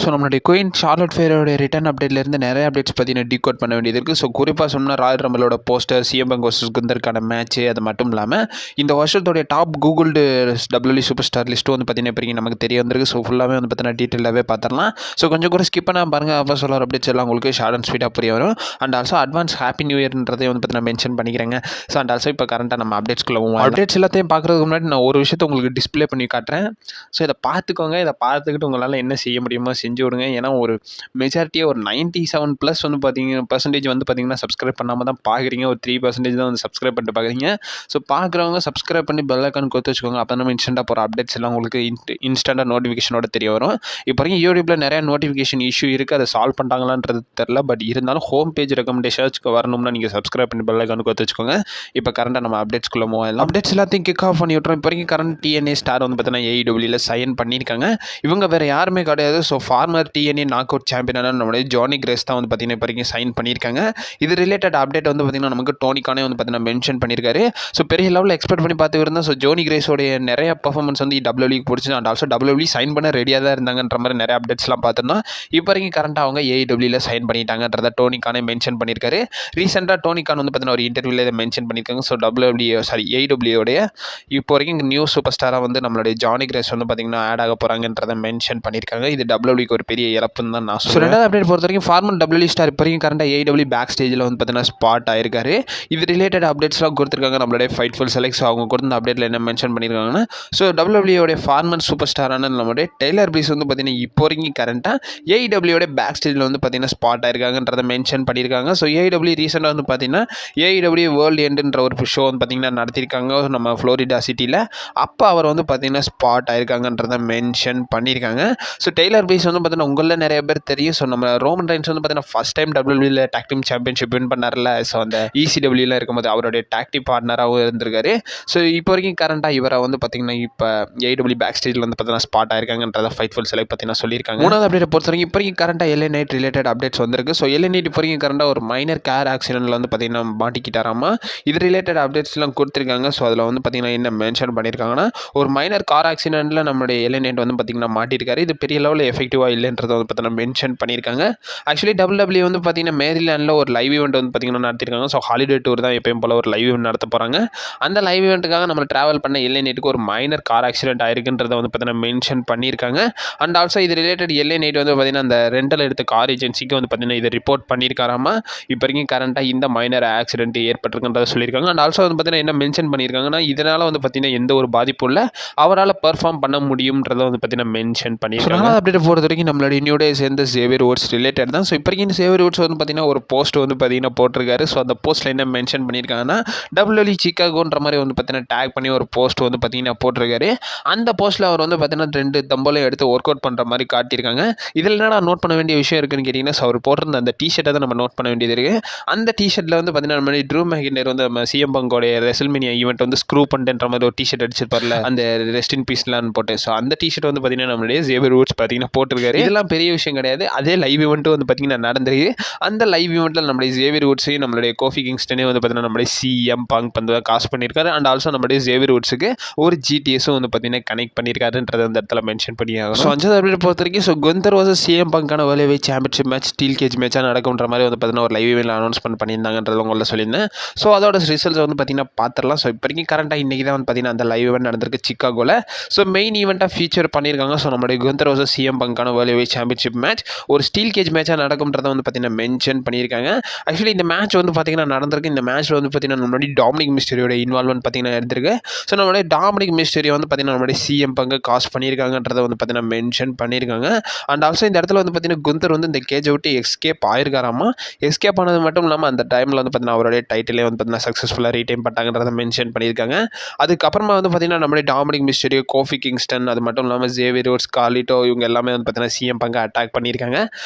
So நம்மளுடைய queen சார்லட் ஃபேரோட return அப்டேட்லேருந்து நிறைய updates பற்றின டீகோட் பண்ண வேண்டியது இருக்குது. ஸோ குறிப்பாக சொன்னால் ராயல் ரம்பலோட போஸ்டர், சிஎம் பங்க் வர்சஸ் குந்தருக்கான மேட்ச்சு, அது மட்டும் இல்லாமல் இந்த வருஷத்தோடைய டாப் கூகுள்டு டபிள்யூஇ சூப்பர் ஸ்டார் லிஸ்ட்டு வந்து பார்த்தீங்கன்னா இப்போ நமக்கு தெரிய வந்திருக்கு. ஸோ ஃபுல்லாகவே வந்து பார்த்தீங்கன்னா டீட்டெயிலாகவே பார்த்துடலாம். ஸோ கொஞ்சம் கூட ஸ்கிப் பண்ணால் பாருங்கள், அப்போ சொல்கிற அப்டேட்ஸ் எல்லாம் உங்களுக்கு ஷார்ட் அண்ட் ஸ்வீட்டாக புரிய வரும். And also advance happy new இயர்ன்றதை வந்து பார்த்தீங்கன்னா மென்ஷன் பண்ணிக்கிறேங்க. ஸோ அண்ட் ஆல்சோ இப்போ கரண்ட்டாக நம்ம அப்டேட்ஸ்க்குள்ள அப்டேட்ஸ் எல்லாத்தையும் பார்க்குறதுக்கு முன்னாடி நான் ஒரு விஷயத்தை உங்களுக்கு டிஸ்பிளே பண்ணி காட்டுறேன். ஸோ இதை பார்த்துக்கோங்க. இதை பார்த்துக்கிட்டு உங்களால் என்ன செய்ய முடியுமோ செஞ்சு விடுங்க. ஏன்னா ஒரு மெஜாரிட்டியாக ஒரு 97+ வந்து பர்சன்டேஜ் வந்து பார்த்தீங்கன்னா சப்ஸ்கிரைப் பண்ணாமல் தான் பார்க்குறீங்க. ஒரு 3% தான் வந்து சப்ஸ்கிரைப் பண்ணிட்டு பார்க்குறீங்க. ஸோ பார்க்குறவங்க சப்ஸ்கிரைப் பண்ணி பெல் ஐக்கான் கொடுத்து வச்சுக்கோங்க. அப்போ நம்ம இன்ஸ்டண்ட்டாக போகிற அப்டேட்ஸ் எல்லாம் உங்களுக்கு இன்ஸ்டண்ட்டாக நோட்டிஃபிகேஷனோட தெரிய வரும். இப்போ வரைக்கும் யூடியூப்பில் நிறைய நோட்டிஃபிகேஷன் இஷ்யூ இருக்குது. அதை சால்வ் பண்ணிட்டாங்களான்றது தெரில. பட் இருந்தாலும் ஹோம் பேஜ் ரெக்கமெண்டேஷன்ஸ்க்கு வரணும்னா நீங்கள் சப்ஸ்கிரைப் பண்ணி பெல் ஐக்கான் கொடுத்து வச்சுக்கோங்க. இப்போ கரண்ட்டாக நம்ம அப்டேட்ஸ்க்குள்ள மூவ் ஆகலாம். அப்டேட்ஸ் எல்லாத்தையும் கிக் ஆஃப் பண்ணி விட்றோம். இப்போ வரைக்கும் கரண்ட் டிஎன்ஏ ஸ்டார் வந்து பார்த்தீங்கன்னா ஏஇடபிள்யூவில் சைன் பண்ணியிருக்காங்க. இவங்க வேறு யாருமே கிடையாது. So former TNA knockout சாம்பியனான நம்மளுடைய ஜானி கிரேஸ் தான் வந்து பார்த்தீங்கன்னா இப்போ வரைக்கும் சைன் பண்ணியிருக்காங்க. இது ரிலேட்டட் அப்டேட் வந்து பார்த்தீங்கன்னா நமக்கு டோனிக்கானே வந்து பார்த்தீங்கன்னா மென்ஷன் பண்ணியிருக்காரு. ஸோ பெரிய லெவலில் எக்ஸ்பெக்ட் பண்ணி பார்த்து இருந்தால் ஸோ ஜோனி கிரேஸோடைய நிறைய பர்ஃபார்மன்ஸ் வந்து டபிள்யூக்கு பிடிச்சி அண்ட் ஆல்சோ டபிள்யூ சைன் பண்ண ரெடியாக தான் இருந்தாங்கன்ற மாதிரி நிறைய அப்டேட்ஸ்லாம் பார்த்துருந்தோம். இப்போ வரைக்கும் கரண்ட்டாக அவங்க ஏஇடபிள்யூவில் சைன் பண்ணிட்டாங்கன்றத டோனிக்கானே மென்ஷன் பண்ணியிருக்காரு. ரீசெண்டாக டோனிக்கான் வந்து பார்த்தீங்கன்னா ஒரு இன்டர்வியூவில் இதை மென்ஷன் பண்ணியிருக்காங்க. ஸோ ஏஇடபிள்யூடைய இப்போ வரைக்கும் நியூ சூப்பர் ஸ்டாராக வந்து நம்மளுடைய ஜானி கிரேஸ் வந்து பார்த்தீங்கன்னா ஆட் ஆக போகிறாங்கன்றதை மென்ஷன் பண்ணியிருக்காங்க. இது டபிள்யூக்கு ஒரு பெரிய இழப்புன்னு தான் நான் சொல்லுவேன். ரெண்டாவது அப்டேட் பொறுத்த வரைக்கும் ஃபார்மல் டபிள்யூ ஸ்டார் இப்போ வரைக்கும் கரண்டாக ஏடபிள்யூ பேக் ஸ்டேஜில் வந்து பார்த்தீங்கன்னா ஸ்பாட் ஆயிருக்காரு. இது ரிலேட்டட் அப்டேட்ஸ்லாம் கொடுத்துருக்காங்க நம்மளுடைய ஃபைட்ஃபுல் செலக்ட்ஸ். அவங்க கொடுத்த அப்டேட்டில் என்ன மென்ஷன் பண்ணியிருக்காங்கன்னா ஸோ டபிள்யூடைய ஃபார்மல் சூப்பர் ஸ்டாரான நம்மளுடைய டெய்லர் பிரீஸ் வந்து பார்த்தீங்கன்னா இப்போ வரைக்கும் கரண்ட்டாக ஏடபிள்யூட பேக் ஸ்டேஜில் வந்து பார்த்தீங்கன்னா ஸ்பாட் ஆயிருக்காங்கன்றதை மென்ஷன் பண்ணியிருக்காங்க. ஸோ ஏடபிள்யூ ரீசெண்டாக வந்து பார்த்தீங்கன்னா ஏடபிள்யூ வேர்ல்டு எண்டுன்ற ஒரு ஷோ வந்து பார்த்தீங்கன்னா நடத்தியிருக்காங்க நம்ம ஃப்ளோரிடா சிட்டியில். அப்போ அவர் வந்து பார்த்தீங்கன்னா ஸ்பாட் ஆயிருக்காங்கன்றதை மென்ஷன் பண்ணியிருக்காங்க. ஸோ டெய்லர் பிரீஸ் வந்து பார்த்தீங்கன்னா உங்களில் நிறைய பேர் தெரியும். ஸோ நம்ம ரோமன் ரைன்ஸ் வந்து பார்த்தீங்கன்னா ஃபஸ்ட் டைம் டபிள்யூல டாக் டீம் சாம்பியன்ஷிப் வின் பண்ணார்ல. ஸோ அந்த இசிடபிள்யூல இருக்கும்போது அவருடைய டாக் டீம் பார்ட்னராகவும் இருந்திருக்காரு. ஸோ இப்போ வரைக்கும் கரண்ட்டாக இவரை வந்து பார்த்தீங்கன்னா இப்போ ஏடபிள்யூ பேக் ஸ்டேஜில் வந்து பார்த்தீங்கன்னா ஸ்பாட் ஆயிருக்காங்கன்றத ஃபைட்ஃபுல் செலக்ட் பார்த்தீங்கன்னா சொல்லியிருக்காங்க. மூணாவது அப்டேட் பொறுத்த வரைக்கும் இப்போ வரைக்கும் கரண்ட்டாக எல்ஏ நைட் ரிலேட்டட் அப்டேட்ஸ் வந்திருக்கு. ஸோ எல்ஏ நைட் இப்போ வரைக்கும் கரண்ட்டாக ஒரு மைனர் கார் ஆக்சிடென்ட்ல வந்து பார்த்தீங்கன்னா மாட்டிக்கிட்டாராமா. இது ரிலேட்டட் அப்டேட்ஸ்லாம் கொடுத்துருக்காங்க. ஸோ அதில் வந்து பார்த்தீங்கன்னா என்ன மென்ஷன் பண்ணியிருக்காங்கன்னா ஒரு மைனர் கார் ஆக்சிடென்ட்ல நம்மளுடைய எல்ஏ நைட் வந்து பார்த்தீங்கன்னா மாட்டிருக்காரு. இது பெரிய லெவலில் எஃபெக்டிவாக இல்லைன்றதை வந்து பார்த்தீங்கன்னா மென்ஷன் பண்ணியிருக்காங்க. ஆக்சுவலி டபிள்யூ வந்து பார்த்தீங்கன்னா மேரிலாண்டில் ஒரு லைவ் ஈவெண்ட் வந்து பார்த்தீங்கன்னா நடத்திருக்காங்க. ஸோ ஹாலிடே டூர் தான் எப்பயும் போல ஒரு லைவ் ஈவெண்ட் நடத்த போகிறாங்க. அந்த லைவ் ஈவெண்ட்டுக்காக நம்ம ட்ராவல் பண்ண எல்ஏ நைட்டுக்கு ஒரு மைனர் கார் ஆக்சிடென்ட் ஆயிருக்குன்றதை வந்து பார்த்தீங்கன்னா மென்ஷன் பண்ணியிருக்காங்க. அண்ட் ஆல்சோ இது ரிலேட்டட் எல்ஏ நைட் வந்து பார்த்தீங்கன்னா அந்த ரெண்டல் எடுத்த கார் ஏஜென்சிக்கு வந்து பார்த்தீங்கன்னா இதை ரிப்போர்ட் பண்ணியிருக்காராமா. இப்போ வரைக்கும் கரண்ட்டாக இந்த மைனர் ஆக்சிடென்ட் ஏற்பட்டிருக்குன்றதை சொல்லியிருக்காங்க. அண்ட் ஆல்சோ வந்து பார்த்தீங்கன்னா என்ன மென்ஷன் பண்ணியிருக்காங்கன்னா இதனால் வந்து பார்த்தீங்கன்னா எந்த ஒரு பாதிப்பும் இல்லை, அவரால் பெர்ஃபார்ம் பண்ண முடியும்ன்றதை வந்து பார்த்தீங்கன்னா மென்ஷன் பண்ணியிருக்காங்க. அப்டேட் போகிறது வரைக்கும் நம்மளுடைய நியூ டே சேர்ந்த சேவியர் வுட்ஸ் ரிலேட்டட் தான். ஸோ இப்போ வரைக்கும் சேவியர் வுட்ஸ் வந்து பார்த்தீங்கன்னா ஒரு போஸ்ட் வந்து பார்த்தீங்கன்னா போட்டிருக்காரு. ஸோ அந்த போஸ்ட்டில் என்ன மென்ஷன் பண்ணியிருக்காங்கன்னா டபிள்யூஇ சிக்காகோன்ற மாதிரி வந்து பார்த்தீங்கன்னா டேக் பண்ணி ஒரு போஸ்ட் வந்து பார்த்தீங்கன்னா போட்டிருக்காரு. அந்த போஸ்ட்டில் அவர் வந்து பார்த்தீங்கன்னா 2 தம்பளையும் எடுத்து ஒர்க் அவுட் பண்ணுற மாதிரி காட்டியிருக்காங்க. இதில் என்னடா நோட் பண்ண வேண்டிய விஷயம் இருக்குன்னு கேட்டிங்கன்னா ஸோ அவர் போட்டிருந்த அந்த டிஷர்ட்டை தான் நம்ம நோட் பண்ண வேண்டியது இருக்குது. அந்த டிஷர்ட்டில் வந்து பார்த்தீங்கன்னா நம்ம ட்ரூ மேக்கினர் வந்து நம்ம சிஎம் பங்கோடைய ரெசல்மேனியா ஈவெண்ட் வந்து ஸ்க்ரூ பண்ணுற மாதிரி ஒரு டிஷர்ட் அடிச்சிருப்பார்ல, அந்த ரெஸ்ட் இன் பீஸ்லாம் போட்டு. ஸோ அந்த டிஷர்ட் வந்து பார்த்தீங்கன்னா நம்மளுடைய சேவியர் வுட்ஸ் பார்த்தீங்கன்னா போட்டிருக்காரு. இதெல்லாம் பெரிய விஷயம் கிடையாது. அதே லைவ் ஈவெண்ட்டும் வந்து பார்த்தீங்கன்னா நடந்திருக்கு. அந்த லைவ் ஈவெண்ட்டில் நம்மளுடைய சேவியர் வுட்ஸையும் நம்மளுடைய கோஃபி கிங்ஸ்டனே வந்து பார்த்தீங்கன்னா நம்மளுடைய சிஎம் பங்க் வந்து காசு பண்ணியிருக்காரு. அண்ட் ஆல்சோ நம்மளுடைய சேவியர் வுட்ஸுக்கு ஒரு ஜிடிஎஸும் வந்து பார்த்தீங்கன்னா கனெக்ட் பண்ணியிருக்காருன்றது அந்த இடத்துல மென்ஷன் பண்ணியாகும். ஸோ அஞ்சாவது அப்டேட் பொறுத்த வரைக்கும் ஸோ குந்தர் வர்சஸ் சிஎம் பங்கான வேலைவை சாம்பியன்ஷிப் மேட்ச் ஸ்டீல் கேஜ் மேட்சாக நடக்கும்ன்ற மாதிரி வந்து பார்த்தீங்கன்னா ஒரு லைவ் ஈவெண்ட்டில் அனௌன்ஸ்மெண்ட் பண்ணியிருந்தாங்கன்றது உங்களை சொல்லியிருந்தேன். ஸோ அதோட ரிசல்ட்ஸ் வந்து பார்த்தீங்கன்னா பார்த்துடலாம். ஸோ இப்போ வரைக்கும் கரண்ட்டாக இன்றைக்கி தான் வந்து பார்த்தீங்கன்னா அந்த லைவ் ஈவெண்ட் நடந்திருக்கு சிக்காகோவில். ஸோ மெயின் ஈவெண்ட்டாக ஃபீச்சர் பண்ணியிருக்காங்க. ஸோ நம்மளுடைய குந்தர் வர்சஸ் சிஎம் பங்கான வேலைவை சாம்பியன்ஷிப் மேட்ச் ஒரு ஸ்டீல் கேஜ் மேட்சாக நடக்கும்ன்றதை வந்து பார்த்தீங்கன்னா மென்ஷன் பண்ணியிருக்காங்க. ஆக்சுவலி இந்த மேட்ச் வந்து பார்த்தீங்கன்னா நடந்திருக்கு. இந்த மேட்ச்சில் வந்து பார்த்தீங்கன்னா நம்மளுடைய டாமினிக் மிஸ்டரியோட இன்வால்வ்மெண்ட் பார்த்தீங்கன்னா எடுத்திருக்கு. ஸோ நம்மளுடைய டாமினிக் மிஸ்டரி வந்து பார்த்தீங்கன்னா நம்மளுடைய சிஎம் பங்கு காசு பண்ணியிருக்காங்கன்றதை வந்து பார்த்தீங்கன்னா மென்ஷன் பண்ணியிருக்காங்க. அண்ட் ஆல்சோ இந்த இடத்துல வந்து பார்த்தீங்கன்னா குந்தர் வந்து இந்த கேஜை விட்டு எஸ்கேப் ஆயிருக்காராமா. எஸ்கேப் ஆனது மட்டும் இல்லாமல் அந்த டைமில் வந்து பார்த்தீங்கன்னா அவருடைய டைட்டிலே வந்து பார்த்தீங்கன்னா சக்ஸஸ்ஃபுல்லாக ரீடைம் பண்ணிட்டாங்கன்றதை மென்ஷன் பண்ணியிருக்காங்க. அதுக்கப்புறமா வந்து பார்த்தீங்கன்னா நம்மளுடைய டாமினிக் மிஸ்டரி, கோஃபி கிங்ஸ்டன், அது மட்டும் இல்லாமல் சேவியர் வுட்ஸ், கார்லிட்டோ இவங்க எல்லாமே வந்து பார்த்தீங்கன்னா சிஎம் பங்கை அட்டாக் பண்ணியிருக்காங்க.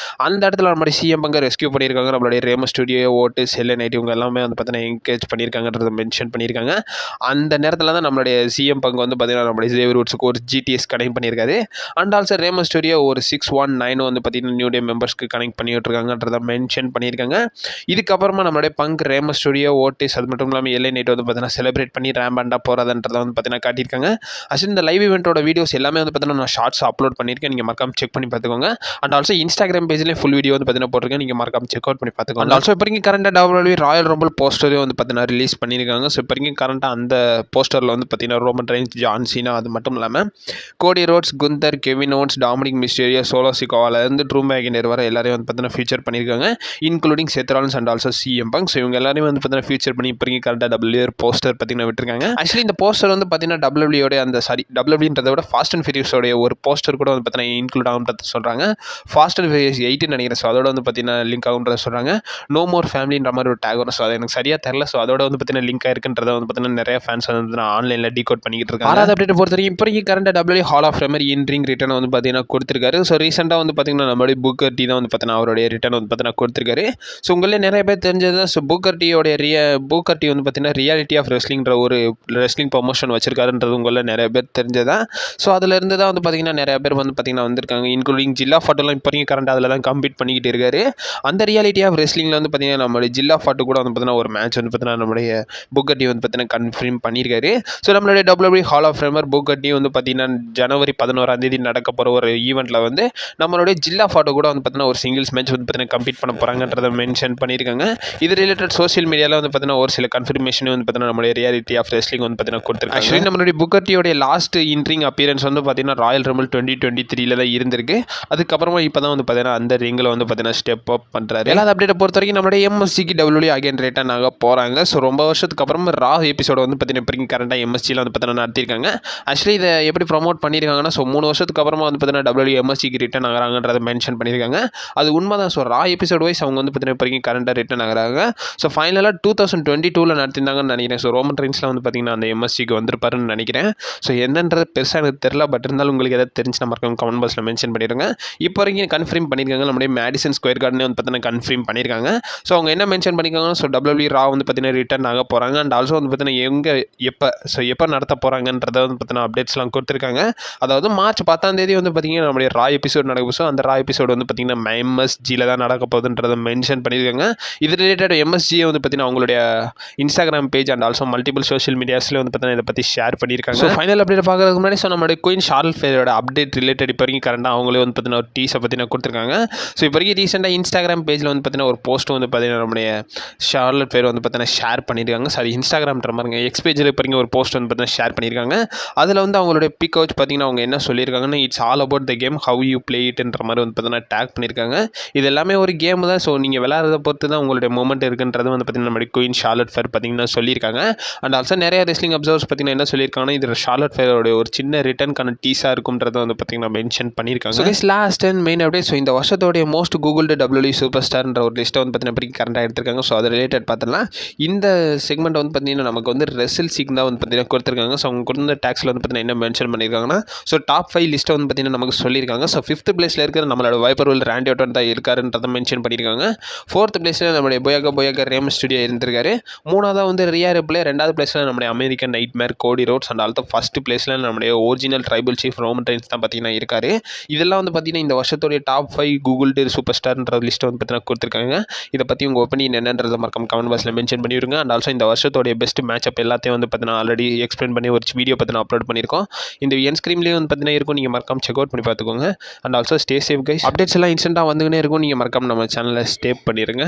அந்த இடத்துல நம்மளுடைய சிஎம் பங்கை ரெஸ்கியூ பண்ணியிருக்காங்க. நம்மளுடைய ரேமோ ஸ்டுடியோ, ஓட்டிஸ், எல்ஏ நைட் இவங்க எல்லாமே வந்து பார்த்தீங்கன்னா என்கரேஜ் பண்ணியிருக்காங்கன்றதை மென்ஷன் பண்ணியிருக்காங்க. அந்த நேரத்தில் தான் நம்மளுடைய சிஎம் பங்கு வந்து பார்த்தீங்கன்னா நம்மளுடைய சேவியர் வுட்ஸுக்கு ஒரு ஜிடிஎஸ் கனெக்ட் பண்ணியிருக்காரு. அண்ட் ஆல்சோ ரேமோ ஸ்டுடியோ ஒரு 619 வந்து பார்த்தீங்கன்னா நியூ டே மெம்பர்ஸ்க்கு கனெக்ட் பண்ணி விட்டுருக்காங்கன்றதை மென்ஷன் பண்ணியிருக்காங்க. இதுக்கப்புறமா நம்மளுடைய பங்க் ரேமோ ஸ்டுடியோ, ஓட்டிஸ், அது மட்டும் இல்லாமல் எல்ஏ நைட் வந்து பார்த்தீங்கன்னா செலிப்ரேட் பண்ணி ரேம்பாண்டாக போகிறதுன்றதை வந்து பார்த்தீங்கன்னா காட்டியிருக்காங்க. ஆக்சுவலி இந்த லைவ் ஈவெண்ட்டோட வீடியோஸ் எல்லாமே வந்து பார்த்தீங்கன்னா நான் ஷார்ட்ஸ் அப்லோட் பண்ணியிருக்கேன். நீங்கள் மறக்காம செக் பண்ணி பண்ணி பார்த்துக்கோங்க. அண்ட் ஆல்சோ இன்ஸ்டாகிராம் பேஜ்லேயே ஃபுல் வீடியோ வந்து பார்த்தீங்கன்னா போட்டிருக்கேன். நீங்கள் மறக்காம செக் அவுட் பண்ணி பார்த்துக்கோங்க. அண்ட் ஆல்சோ இப்போ வரைக்கும் கரண்டாக WWE ராயல் ரம்பிள் போஸ்டரையும் வந்து பார்த்தீங்கன்னா ரிலீஸ் பண்ணியிருக்காங்க. ஸோ இப்போ வரைக்கும் கரண்டாக அந்த போஸ்டரில் வந்து பார்த்தீங்கன்னா ரோமன் ரெயின்ஸ், ஜான் சீனா, அது மட்டும் இல்லாமல் Cody Rhodes, Gunther, Kevin Owens, Dominic Mysterio, Solo சிக்கோவாலேருந்து ட்ரூ மேகினர் வர எல்லாரையும் வந்து பார்த்தீங்கன்னா ஃபீச்சர் பண்ணியிருக்காங்க. Including Seth Rollins and also CM Punk. So இவங்க எல்லாரையும் வந்து பார்த்தீங்கன்னா ஃபீச்சர் பண்ணி இப்போ வரைக்கும் கரண்டாக WWE போஸ்டர் பார்த்தீங்கன்னா விட்டுருக்காங்க. ஆக்சுவலி இந்த போஸ்டர் வந்து பார்த்தீங்கன்னா WWE அந்த WWEன்றதை விட ஃபாஸ்ட் அண்ட் ஃபியூரியஸோடைய ஒரு போஸ்டர் கூட வந்து பார்த்தீங்கன்னா இன்க்ளூட் ஆகும்ன்றது சொல்கிறாங்க. ஃபாஸ்ட் அண்ட் ஃபியூரியஸ் 8 நினைக்கிறேன். ஸோ அதோட வந்து பார்த்தீங்கன்னா லிங்க் ஆகுன்றத சொல்கிறாங்க. நோ மோர் ஃபேமிலின்ற மாதிரி ஒரு டேக் வரும். ஸோ அது எனக்கு சரியாக தெரில. ஸோ அதோட வந்து பார்த்தீங்கன்னா லிங்க் ஆயிருக்குன்றதை வந்து பார்த்தீங்கன்னா நிறைய ஃபேன்ஸ் வந்து ஆன்லைனில் டீகோட் பண்ணிக்கிட்டு இருக்காங்க. ஆறாவது அப்டேட் பொறுத்த வரைக்கும் இப்போ வரைக்கும் current WWE hall of famer in ring return வந்து பார்த்தீங்கன்னா கொடுத்துருக்காரு. ஸோ ரீசெண்டாக வந்து பார்த்தீங்கன்னா நம்மளுடைய புக்கர் டி தான் வந்து பார்த்தீங்கன்னா அவருடைய ரிட்டர்ன் வந்து பார்த்தீங்கன்னா கொடுத்துருக்காரு. ஸோ உங்களே நிறைய பேர் தெரிஞ்சது தான். ஸோ புக்கர் டி வந்து பார்த்தீங்கன்னா ரியாலிட்டி ஆஃப் ரெஸ்லிங்ன்ற ஒரு ரெஸ்லிங் ப்ரொமோஷன் வச்சிருக்காருன்றது உங்கள நிறைய பேர் தெரிஞ்சதா. ஸோ அதிலிருந்து தான் வந்து பார்த்தீங்கன்னா நிறைய பேர் வந்து பார்த்தீங்கன்னா வந்திருக்காங்க. இன்க்ளூடிங் ஜில்லா ஃபாட்டெல்லாம் இப்போ வரைக்கும் கரண்ட் அதில் தான் கம்ப்ளீட் பண்ணிக்கிட்டு இருக்காரு. அந்த ரியாலிட்டி ஆஃப் ரெஸ்லிங்கில் வந்து பார்த்தீங்கன்னா நம்மளுடைய ஜில்லா ஃபாட்டு கூட வந்து பார்த்தீங்கன்னா ஒரு மேட்ச் வந்து பார்த்தீங்கன்னா நம்மளுடைய புக்கர் டி வந்து பார்த்தீங்கன்னா கன்ஃபார்ம் பண்ணியிருக்காரு. ஸோ நம்மளுடைய WWE hall of famer Booker T வந்து பார்த்தீங்கன்னா ஜனவரி 11 நடக்க போகிற ஒரு ஈவெண்ட்டில் வந்து நம்மளுடைய ஜில்லா ஃபாட்டோ கூட வந்து பார்த்தீங்கன்னா ஒரு சிங்கிள்ஸ் மேட்ச் வந்து பார்த்தீங்கன்னா கம்ப்ளீட் பண்ண போகிறாங்கன்றதை மென்ஷன் பண்ணியிருக்காங்க. இது ரிலேட்டட் சோஷியல் மீடியாவில் வந்து பார்த்தீங்கன்னா ஒரு சில கன்ஃபர்மேஷன் வந்து பார்த்தீங்கன்னா நம்மளுடைய ரியாலிட்டி ஆஃப் ரெஸ்லிங் வந்து பார்த்தீங்கன்னா கொடுத்துருக்காங்க. ஆக்சுவலி நம்மளுடைய புக்கர் டியோடைய லாஸ்ட் இன்ட்ரிங் அப்பியரன்ஸ் வந்து பார்த்தீங்கன்னா ராயல் ரம்பிள் 2023 தான் இருந்திருக்கு. அதுக்கப்புறமா இப்போ தான் வந்து பார்த்தீங்கன்னா அந்த ரிங்கில் வந்து பார்த்தீங்கன்னா ஸ்டெப் அப் பண்ணுறாரு. எல்லா அப்டேட்டை பொறுத்த வரைக்கும் நம்மளுடைய MSGக்கு WWE அகைன் ரிட்டர்ன் ஆக போகிறாங்க. ஸோ ரொம்ப வருஷத்துக்கு அப்புறமா ரா எபிசோட வந்து பார்த்தீங்கன்னா இப்போ கரண்டாக MSGயில் வந்து பார்த்தீங்கன்னா நடத்திருக்காங்க. ஆக்சுவலி இதை எப்படி ப்ரொமோட் பண்ணியிருக்காங்கன்னா, ஸோ 3 வருஷத்துக்கு அப்புறமா வந்து பார்த்தீங்கன்னா WWE MSGக்கு ரிட்டர்ன் ஆகிறாங்கன்றதை மென்ஷன் பண்ணியிருக்காங்க. அது உண்மை தான். ஸோ ரா எபிசோட் வைஸ் அவங்க வந்து பார்த்தீங்கன்னா இப்போ கரண்டாக ரிட்டர்ன் ஆகிறாங்க. ஸோ ஃபைனலாக 2022 நடத்திருந்தாங்கன்னு நினைக்கிறேன். ஸோ ரோமன் ரெயின்ஸ்லாம் வந்து பார்த்தீங்கன்னா அந்த MSGக்கு வந்திருப்பாருன்னு நினைக்கிறேன். ஸோ என்னன்றது பெருசாக எனக்கு தெரில. பட் இருந்தாலும் உங்களுக்கு எதாவது தெரிஞ்சுன்னா மறக்காம கமெண்ட் பாக்ஸில் மென்ஷன் பண்ணிடுங்க. இப்போ வரைக்கும் கன்ஃபார்ம் பண்ணியிருக்காங்க. நம்மளுடைய மேடிசன் ஸ்கொயர் கார்டனே வந்து பார்த்தீங்கன்னா கன்ஃபார்ம் பண்ணியிருக்காங்க. ஸோ அவங்க என்ன மென்ஷன் பண்ணியிருக்காங்கன்னா, ஸோ WWE ரா வந்து பார்த்தீங்கன்னா ரிட்டர்ன் ஆக போகிறாங்க. அண்ட் ஆல்சோ வந்து பார்த்தீங்கன்னா எப்போ நடத்த போகிறாங்கன்றத வந்து பார்த்தீங்கன்னா அப்டேட்ஸ்லாம் கொடுத்துருக்காங்க. அதாவது மார்ச் 10 வந்து பார்த்தீங்கன்னா நம்மளுடைய ரா எபிசோட் நடக்கும். ஸோ அந்த ரா எபிசோட் வந்து பார்த்தீங்கன்னா MSGயில் தான் நடக்க போகுதுன்றதை மென்ஷன் பண்ணியிருக்காங்க. இது ரிலேட்டட் MSG வந்து பார்த்தீங்கன்னா அவங்களுடைய Instagram page and also multiple social மீடியாஸில் வந்து பார்த்தீங்கன்னா இதை பற்றி ஷேர் பண்ணியிருக்காங்க. ஸோ ஃபைனல் அப்டேட் பார்க்கறதுக்கு முன்னாடி ஸோ நம்மளுடைய குயின் ஷார்லட் ஃபேரோட அப்டேட் ரிலேட்டட் இப்போ வரைக்கும் கரண்டாக அவங்களே வந்து பார்த்தீங்கன்னா ஒரு டீஸை பார்த்தீங்கன்னா கொடுத்துருக்காங்க. ஸோ இப்போ வரைக்கும் ரீசெண்டாக இன்ஸ்டாகிராம் பேஜில் வந்து பார்த்தீங்கன்னா ஒரு போஸ்ட் வந்து பார்த்தீங்கன்னா நம்மளுடைய ஷார்லட் ஃபேர் வந்து பார்த்தீங்கன்னா ஷேர் பண்ணியிருக்காங்க. சாரி, இன்ஸ்டாகிராம்ன்ற மாதிரிங்க எக்ஸ் பேஜில் இப்போ வரைக்கும் ஒரு போஸ்ட் வந்து பார்த்தீங்கன்னா ஷேர் பண்ணியிருக்காங்க. அதில் வந்து அவங்களுடைய பிக் வச்சு பார்த்தீங்கன்னா அவங்க என்ன சொல்லியிருக்காங்கன்னா, it's all about the game how you play இட்ன்ற மாதிரி வந்து பார்த்தீங்கன்னா டேக் பண்ணியிருக்காங்க. இது எல்லாமே ஒரு கேம் தான். ஸோ நீங்கள் விளையாடுறத பொறுத்து தான் உங்களுடைய மூமெண்ட் இருக்குன்றது வந்து பார்த்தீங்கன்னா நம்மளுடைய குயின் ஷார்லட் ஃபேர் பார்த்தீங்கன்னா சொல்லியிருக்காங்க. அண்ட் ஆல்சோ நிறைய ரெஸ்லிங் அப்சர்வர்ஸ் பார்த்தீங்கன்னா என்ன சொல்லியிருக்காங்கன்னா, இது ஷார்லட் ஃபேரோட ஒரு சின்ன ரிட்டர்னுக்கான டீஸாக இருக்கும்ன்றதை வந்து பார்த்தீங்கன்னா மென்ஷன் பண்ணியிருக்காங்க. So last and main update. So இந்த வருஷத்தோடைய மோஸ்ட் கூகுள்டு WWE சூப்பர் ஸ்டார்ன்ற ஒரு லிஸ்ட்டை வந்து பார்த்தீங்கன்னா இப்படி கரண்டாக எடுத்திருக்காங்க. ஸோ அது ரிலேட்டட் பார்த்தலாம் இந்த செக்மெண்ட் வந்து பார்த்தீங்கன்னா நமக்கு வந்து ரெசில் சீக் தான் வந்து பார்த்தீங்கன்னா கொடுத்துருக்காங்க. ஸோ அவங்க கொடுத்த டேக்ஸில் வந்து பார்த்தீங்கன்னா என்ன மென்ஷன் பண்ணியிருக்காங்கன்னா, ஸோ டாப் 5 லிஸ்ட்டை வந்து பார்த்தீங்கன்னா நமக்கு சொல்லியிருக்காங்க. ஸோ 5th பிளேஸில் இருக்கிற நம்மளோட வைப்பர் வேர்ல்டு ராண்டி ஆர்டன் தான் இருக்காருன்றதை மென்ஷன் பண்ணியிருக்காங்க. 4th பிளேஸில் நம்மளுடைய போயாகா ரேம் ஸ்டுடியோ இருந்திருக்காரு. 3வது வந்து ரியா ரிப்ளே. 2வது பிளேஸில் நம்மளுடைய அமெரிக்கன் நைட்மேர் கோடி ரோட்ஸ். அண்ட் ஆல்சோ 1st பிளேஸில் நம்மளுடைய original tribal chief Roman Reigns தான் பார்த்தீங்கன்னா இருக்காரு. இதெல்லாம் வந்து பார்த்தீங்கன்னா இந்த வருஷத்துடைய டாப் 5 கூகுள்டு சூப்பர் ஸ்டார்ன்ற லிஸ்ட்டை வந்து பார்த்தீங்கன்னா கொடுத்துருக்காங்க. இதை பற்றி உங்கள் ஒப்பீனியன் என்னன்றதை மறக்காம கமெண்ட் பாக்ஸில் மென்ஷன் பண்ணிவிடுங்க. அண்ட் ஆல்சோ இந்த வருஷத்தோடைய பெஸ்ட் மேட்சப் எல்லாத்தையும் வந்து பார்த்தீங்கன்னா ஆல்ரெடி எக்ஸ்பிளைன் பண்ணி ஒரு வீடியோ பார்த்தீங்கன்னா அப்லோட் பண்ணியிருக்கோம். இந்த என் ஸ்க்ரீன்லேயே வந்து பார்த்தீங்கன்னா இருக்கும். நீங்கள் மறக்காம செக் அவுட் பண்ணி பார்த்துக்கோங்க. And also stay safe guys. Updates எல்லாம் இன்ஸ்டன்ட்டாக வந்துக்கினே இருக்கும். நீங்கள் மறக்காம நம்ம சேனலை ஸ்டே பண்ணிடுங்க.